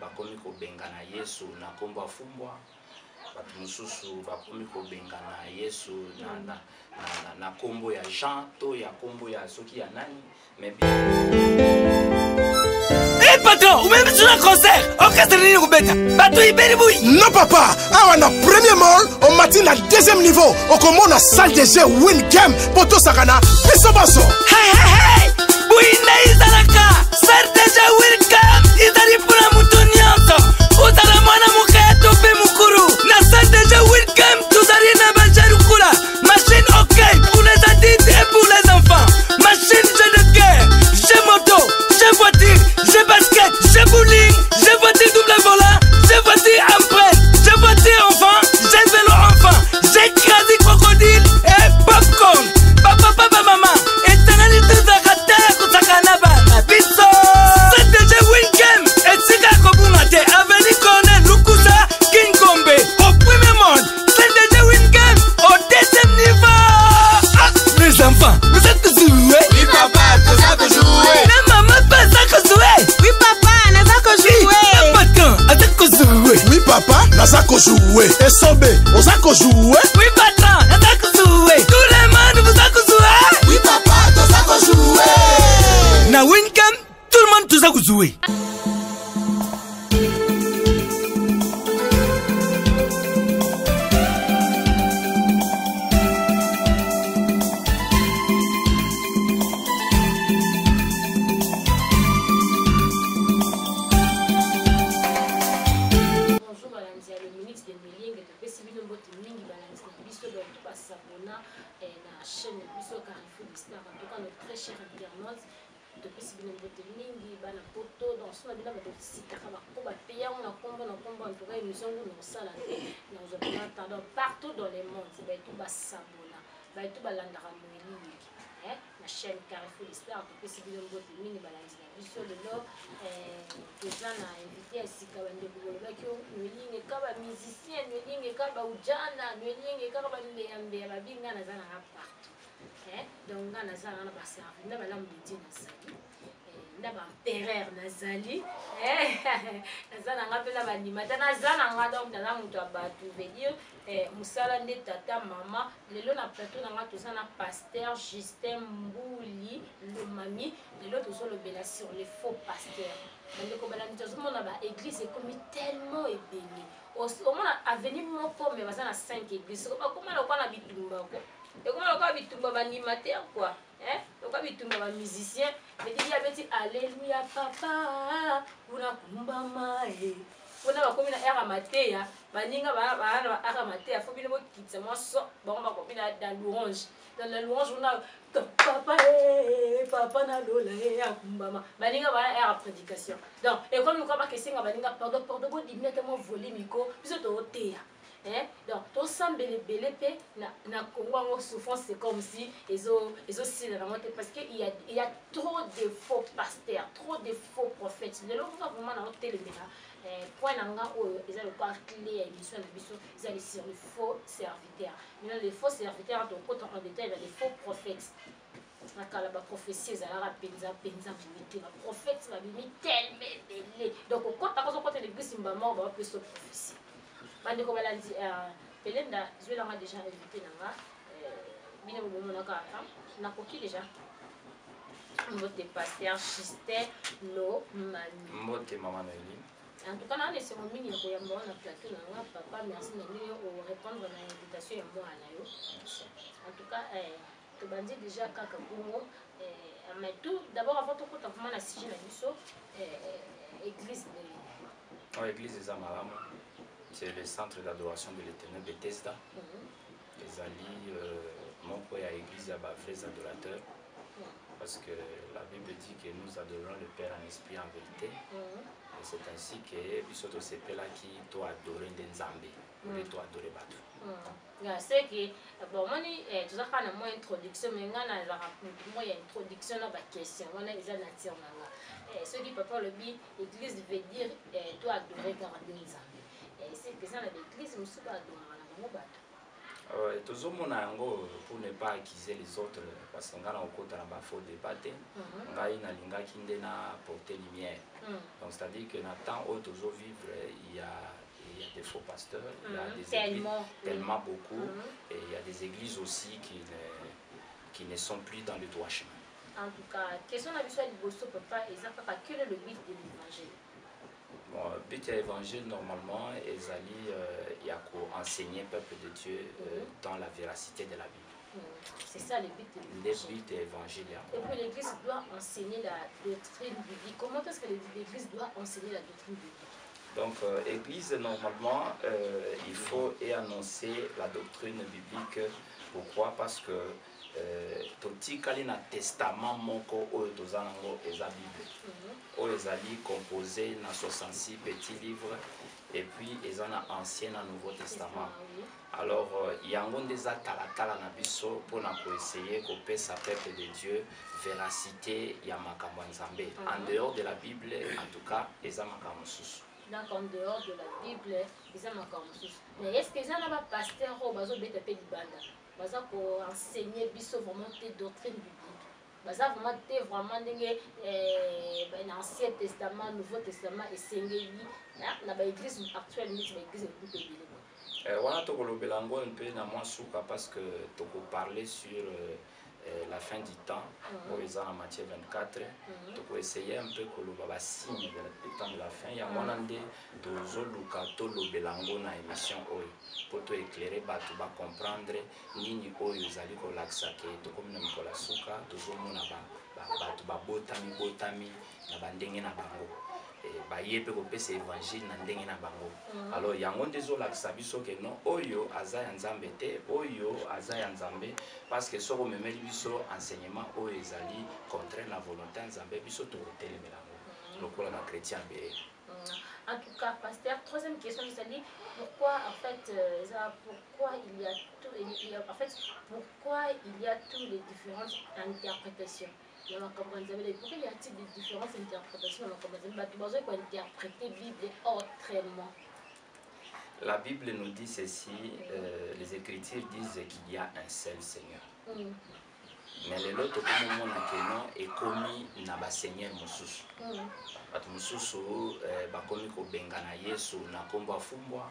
bakomi ko bengana Yesu na kombo afumbwa batu mususu bakomi ko bengana Yesu na kombo ya Jean to ya kombo ya soki ya nani mais patron, ou même sur un concert, orchestre ni kubeta. Bato iberi bui. Non papa, awa na premier mall, on matin na deuxième niveau, on commence la salle de jeu win game, poto sakana, biso baso. Hey hey hey, bui na izalaka, salle de jeu win game, izali pula mutu nyonso. Uzala mwana mukaya tope mukuru. Na salle de jeu win game, tuzali na bajarukula. Machine ok, pour les adultes et pour les enfants. Machine jeu de guerre, jeu moto, jeu voiture, jeu basket, jeu bowling, jeu voiture double volant, jeu voiture empreinte, jeu voiture enfant, jeu vélo enfant, jeu crasi crocodile et popcorn. Papa maman, et tenez tout ça kataya kusakana bana biso. C'est déjà win game, et sika kobungate aveni kone lukusa King Kombe. Au premier monde, c'est déjà win game, au deuxième niveau. Ah, les enfants, vous êtes joués? Oui papa, tu sais jouer. Mais maman, pas ça que jouer. Oui papa, naza ko jouer. Patron, avec ko jouer. Oui papa, naza ko jouer. Et sobe, oza ko jouer. Oui patron, naza ko jouer. Tout le monde vous a ko jouer. Oui papa, toza ko jouer. Na Wincam, tout le monde tout a ko jouer. Partout dans le monde, c'est tout basabona, tout balandara moeli, la chaîne Carrefour l'histoire, que c'est bien beau de mini balance la vie sur le lot, que j'en ai invité à Sikabande Boulogakio, Nueling et Kaba musicien, Nueling et Kaba Ujana, Nueling et Kaba Léambe, la vie n'a pas partout. Donc, on a un bassin, on a l'âme de Dieu dans sa vie. Ndaba empereur nazali nazana ngapela banimata nazana ngado mtana mutu abatu veut dire musala nde tata mama lelo na plateau na ngato sana pasteur Justin Mbouli le mami lelo to solo bela sur les faux pasteurs mais ko bala nito zo na ba église est comme tellement ébélé au mona avenir moko mais bazana 5 églises ko ba koma lokwa na bitumba ko et comment on va bitumba animateur quoi on va bitumba musicien mais il y a petit alléluia papa una kumbama on a comme une era matéa baninga ba era matéa faut bien mo kitsa mo so ba on va comme dans l'orange dans la louange on a papa papa na lola ya kumbama baninga ba era prédication donc et comme nous comme que singa baninga pardon bo dimettement voler micro biso to otea. Donc, tout ça, na Congo, souffrance, c'est comme si ils ont parce qu'il y a trop de faux pasteurs, trop de faux prophètes. Le long, vraiment, dans notre télé, point d'anga, ils ont le pas clé à l'émission de l'émission, ils ont sur les faux serviteurs. Maintenant, les faux serviteurs, en détail, il y a des faux prophètes. La prophétie, ils ont la prophète, va venir tellement belé. Donc, quand tu as l'église, il va mort, on va plus de prophétie. Bande ko balandi Pelenda je l'ai déjà invité nanga bino bomo naka na koki déjà mbote pasteur Justin lo mami mbote maman Noéline en tout cas na laissé mon mini ko yamba na plateau nanga papa merci na nini au répondre à l'invitation ya moi na yo en tout cas to bandi déjà kaka bongo mais tout d'abord avant tout quand on a sujet na biso église de l'église des Amaramu. C'est le centre d'adoration de l'Éternel Bethesda. Les alliés, mon père à l'église, il y a des adorateurs. Parce que la Bible dit que nous adorons le Père en esprit en vérité. Et c'est ainsi que Bisoto Sepela qui doit adorer des Nzambé. Ou doit adorer Batou. C'est que, bon, moi, tout ça, quand moi introduction, mais moi, il y a introduction à la question. Moi, il y a nature. Ce qui peut pas le dire, l'église veut dire, doit adorer garder les Nzambé. C'est que ça, l'église, nous sommes adorer la Batou. tozomona yango pour ne pas accuser les autres parce que nga na okota na bafaux débat te ngai nalingaki nde na porter lumière. Donc c'est à dire que na temps oyo tozovivre il y a des faux pasteurs, il y a des églises tellement beaucoup et il y a des églises aussi qui ne sont plus dans le droit chemin. En tout cas, question na biso ya liboso papa eza kaka quel est le but de l'évangile? Bon, le but de l'évangile normalement ezali ya enseigner peuple de Dieu dans la véracité de la Bible. C'est ça le but de l'évangile. Le but de l'évangile. Et puis l'église doit enseigner la doctrine biblique. Comment est-ce que l'église doit enseigner la doctrine biblique? Donc, église, normalement, il faut annoncer la doctrine biblique. Pourquoi? Parce que totikali na testament moko oyo tozanango eza Bible. Oyo ezali composé na 66 petits livres et puis eza na ancien na nouveau testament. Alors, yango ndeza talatala na biso pour na ko essayer ko pesa peuple de Dieu véracité ya makambo nzambe. En dehors de la Bible, en tout cas, eza makambo susu. Donc en dehors de la Bible, ils ont encore chose. Mais est-ce que ça n'a pas pasteur au bazo bête pe libanda? Baza pour enseigner biso vraiment tes doctrines bibliques. Baza vraiment ndenge l'Ancien Testament, Nouveau Testament et sengeli na ba église actuelle ni ba église tout belé. Wana to kolobela ngo un peu na moi souka parce que to ko parler sur la fin du temps, pour les en Matthieu 24, donc essayer un peu de signe du temps de la fin. Il y a un moment de zoluka tolo belango na émission pour te éclairer, tu vas comprendre ni oyo zali ko laksake to comme na mikola suka to zomona tu ba botami na bandenge na bango. Bayepe ko pesa évangile na ndenge na bango. Alors yango ndezo lakisa biso ke non oyo aza ya nzambe te, oyo aza ya nzambe parce que soko memeli biso enseignement oyo ezali contre la volonté nzambe biso to telemela ngo lokola na chrétien be. En tout cas, pasteur, troisième question, c'est pourquoi en fait pourquoi il y a toutes les différentes interprétations? Pourquoi il y a-t-il des différentes interprétations pour interpréter la Bible autrement? La Bible nous dit ceci, les Écritures disent qu'il y a un seul Seigneur. Mais l'autre moment est commis na Seigneur Moussous. Moussous bakomi ko bengana Yesu na komba fumbwa.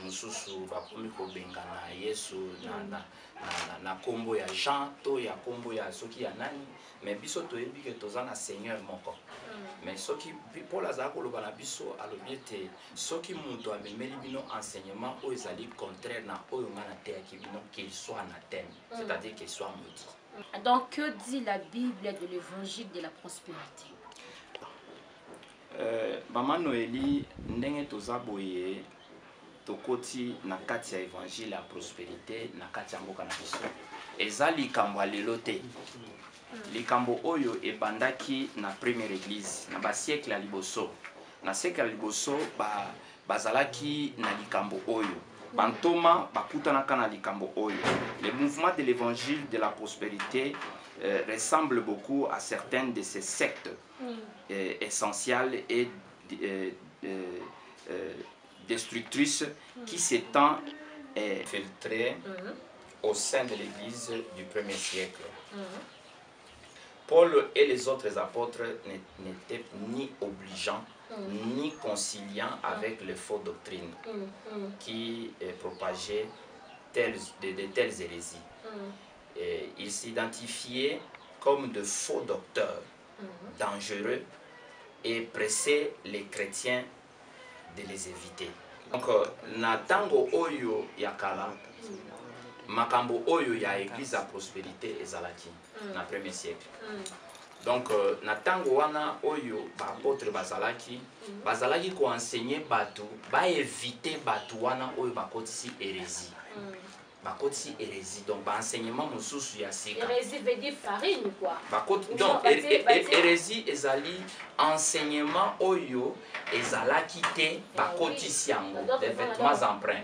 Moussous bakomi ko bengana Yesu na kombo ya Jean to ya kombo ya soki ya nani. Mais biso to yebi que tozana Seigneur moko. Mais soki Paul azako lobana biso alobiete soki muto amemeli bino enseignement o ezali contraire na oyo ngana te akibino qu'il soit anathème, c'est-à-dire qu'il soit maudit. Donc que dit la Bible de l'évangile de la prospérité? Maman Noélie ndenge tozaboye tokoti na kati ya évangile ya prospérité na kati ya mboka na biso. Ezali likambo lelo te. Likambo oyo ebandaki na première église na ba siècle ya liboso. Na siècle ya liboso bazalaki na likambo oyo. Bantoma bakutanaka na likambo oyo. Le mouvement de l'évangile de la prospérité ressemble beaucoup à certaines de ces sectes essentielles et destructrices qui s'étant filtrées au sein de l'église du premier siècle. Paul et les autres apôtres n'étaient ni obligeants ni conciliants avec les fausses doctrines qui propageaient de telles hérésies. Et ils s'identifiaient comme de faux docteurs dangereux et pressaient les chrétiens de les éviter. Donc, na tango oyo yakala, makambo oyo ya église à prospérité ezalaki na premier siècle. Donc na tango wana oyo ba apôtre bazalaki ko enseigner batu ba éviter batu wana oyo bakotisi hérésie. Bakotisi hérésie, donc ba enseignement mosusu ya sika. Hérésie veut dire farine quoi. Donc hérésie ezali enseignement oyo ezalaki te bakotisi yango des vêtements emprunts.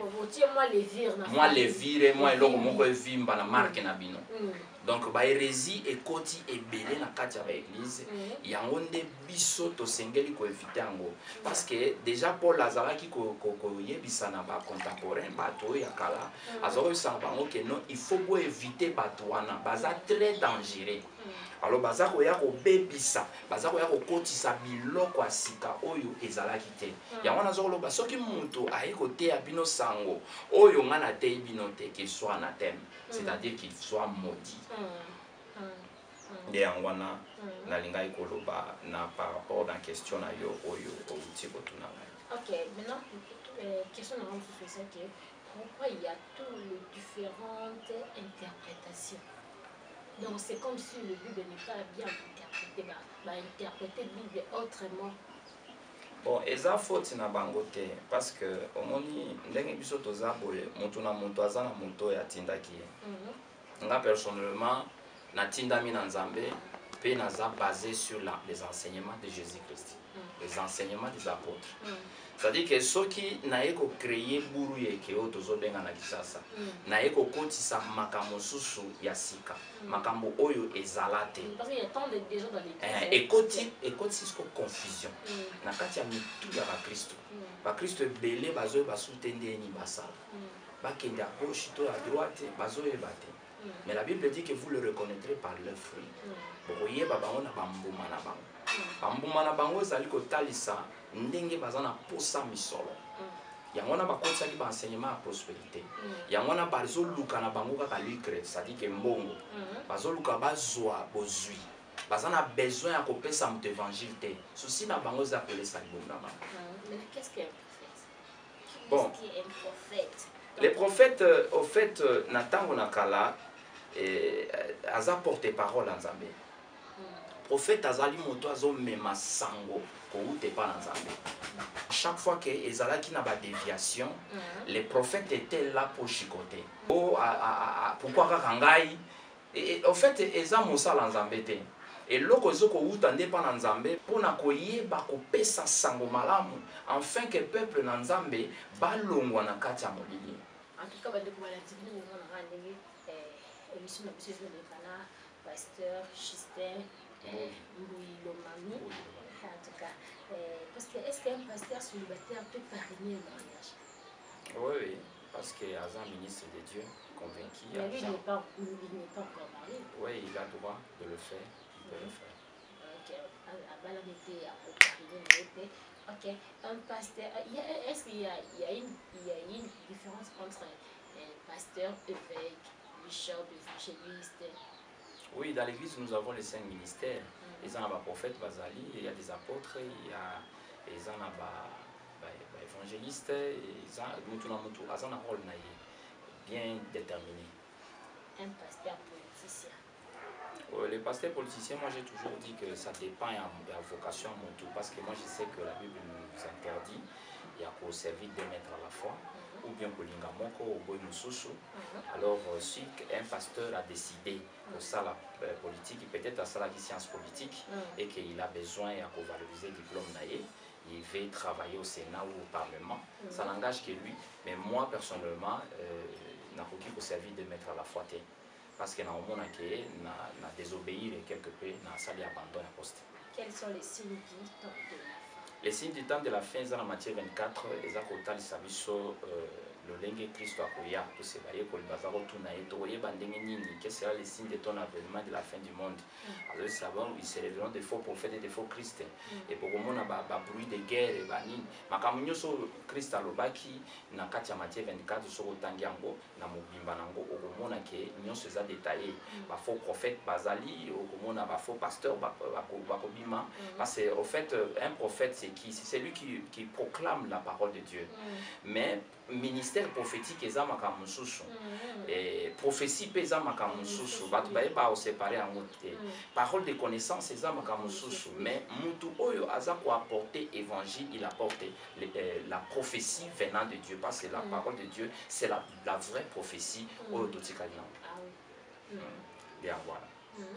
Moi les vire, moi eloko moko evimba na marque na bino. Donc ba hérésie ekoti ebele na kati ya ba église yango nde biso tosengeli ko éviter yango parce que déjà Paul azalaki ko yebisa na ba contemporain bato ya kala azoko sa bango que non il faut bo éviter bato wana baza très dangereux. Alors baza ko ya ko bebisa baza ko ya ko kotisa biloko asika oyo ezalaki te yango nazo loba soki mutu ayi ko te ya bino sango oyo ngana te bino te qu'il soit anathème c'est-à-dire qu'il soit maudit. Et en wana na linga ikoloba na par rapport à la question na yo oyo outi kotuna. OK, maintenant question na on fait ça que pourquoi il y a toutes les différentes interprétations. Donc c'est comme si le Bible n'est pas bien interprété, bah interpréter la Bible autrement. Bon, eza faute na bango te parce que omoni ndenge biso toza boye mutu na mutu aza na mutu ya tindaki. Nga personnellement na tindami na Nzambe pe naza basé sur les enseignements de Jésus-Christ, les enseignements des apôtres. C'est-à-dire que ceux qui n'aient qu'à créer bourouye que autres zobenga na kisasa, n'aient qu'à kotisa makambo susu yasika, makambo oyo ezalate. Parce qu'il y a tant de gens dans l'église. Et koti ce confusion. Na kati ya mitu ya Kristo. Ba Kristo belé bazo ba soutendre ni basala. Ba kende à gauche to à droite bazo ebate. Mais la Bible dit que vous le reconnaîtrez par leurs fruits. Boye babango na bambuma na bango. Bambuma na bango ezali ko talisa ndenge bazana posa misolo. Yango na bakotisaki ba enseignement à prospérité. Yango na bazo luka na bango kaka lucre, c'est-à-dire que mbongo. Bazo luka bazwa bozui. Bazana besoin ya kopesa moto évangile te. Souci na bango za appelé ça libomna ma. Mais qu'est-ce qu'un prophète? Bon. Qu'est-ce qui est un prophète? Les prophètes au fait natango nakala aza porte-parole en Zambie. Prophète azali moto azo mema sango ko ute pa na Nzambe. Chaque fois que ezalaki na ba déviation, les prophètes étaient là pour chicoter. Pourquoi kangai? Et au fait eza mosala Nzambe te. Et loko zoko uta nde pa na Nzambe pona koyeba ko pesa sango malamu afin que peuple na Nzambe balongwa na kati ya molili. En tout cas, de la divine, on a rendez émission de M. Pasteur Chistin, Mbouilomami. En tout cas, parce que est-ce qu'un pasteur célibataire peut parrainer le mariage? Oui, parce qu'il est un ministre de Dieu, convaincu. Mais lui, il n'est pas encore marié. Oui, il a le droit de le faire. Il peut le faire. Ok, ok, un pasteur, est-ce qu'il y a une différence entre pasteur, évêque, bishop, évangéliste? Oui, dans l'église, nous avons les 5 ministères. Il y a des prophètes, il y a des apôtres, il y a des évangélistes, ils ont un rôle bien déterminé. Un pasteur politicien. Les pasteurs politiciens, moi j'ai toujours dit que ça dépend de la vocation mon tout, parce que moi je sais que la Bible nous interdit, il y a qu'au servir deux maîtres à la fois, ou bien qu'au lingamoko, ou boy mususu. Alors si un pasteur a décidé pour ça la politique, peut-être à ça la science politique, et qu'il a besoin de valoriser le diplôme naïe, il veut travailler au Sénat ou au Parlement, ça n'engage que lui. Mais moi personnellement, je n'ai pas servir deux maîtres à la fois. Parce que nous avons désobéi quelque peu, nous avons abandonné la poste. Quels sont les signes du temps de la fin? Les signes du temps de la fin, dans la matière 24, les accompagnes sabiso le lingue Christ akoya pour se bailler pour le bazar tuna et toye bandenge nini. Quels seront les signes de ton avènement de la fin du monde? Alors savons ils se révéleront des faux prophètes et des faux Christ. Et pour comment on a bruit de guerre et banine. Makamunyo so Christ alobaki na kati ya matière 24 so tangiango na mobimba nango okomona ke nyonso eza détaillé. Ba faux prophètes bazali okomona ba faux pasteurs bakobima. Parce que au fait un prophète c'est qui? C'est celui qui proclame la parole de Dieu. Mais ministère prophétique eza makambo mususu et prophétie eza makambo mususu bato bayeba séparer en autre parole de connaissance eza makambo mususu mais mutu oyo aza ko apporter évangile il apporte la prophétie venant de Dieu parce que la parole de Dieu c'est la vraie prophétie oyo totikali nango. Bien voilà.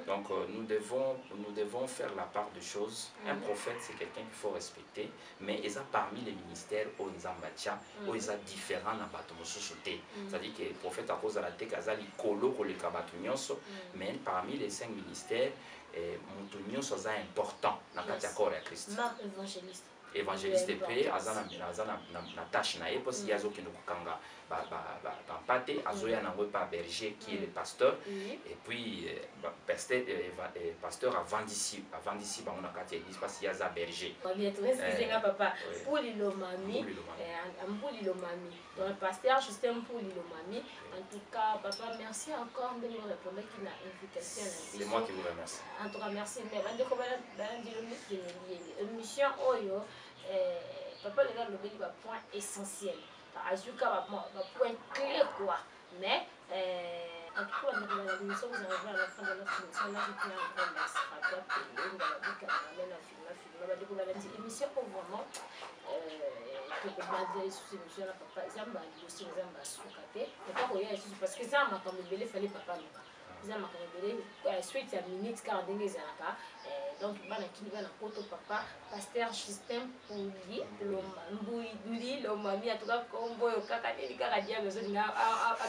Donc nous devons faire la part de choses. Un prophète, c'est quelqu'un qu'il faut respecter, mais ils ont parmi les ministères où ils ont bâtia, où ils ont différents dans la société. C'est-à-dire que le prophète à cause de la tête, il colo pour les kabatunyos, mais parmi les 5 ministères, Moutounios sont importants dans le corps de Christ. Évangéliste. Évangéliste de paix, na tâche na parce qu'il y a qui nous kanga pate azoya nango pa berger qui est le pasteur et puis pasteur avant d'ici ba on a kati église parce qu'il y a za berger. Excusez-moi papa, pour l'ilomami, donc le pasteur Justin pour l'ilomami. En tout cas papa merci encore de me répondre qui n'a invitation. C'est moi qui vous remercie. En tout cas merci mais bande ko bana émission oyo papa le gars le point essentiel. Azuka va point clé quoi. Mais en tout cas, nous sommes arrivés à la fin de notre émission. Là, je tiens à remercier l'émission pour vraiment parce que ça m'a comme belé fallait papa ça m'a comme belé suite à minutes car dingue zalaka donc bana kini bana poto papa pasteur système pour lui l'omami en tout cas combo kaka ni kaka dia besoin nga a a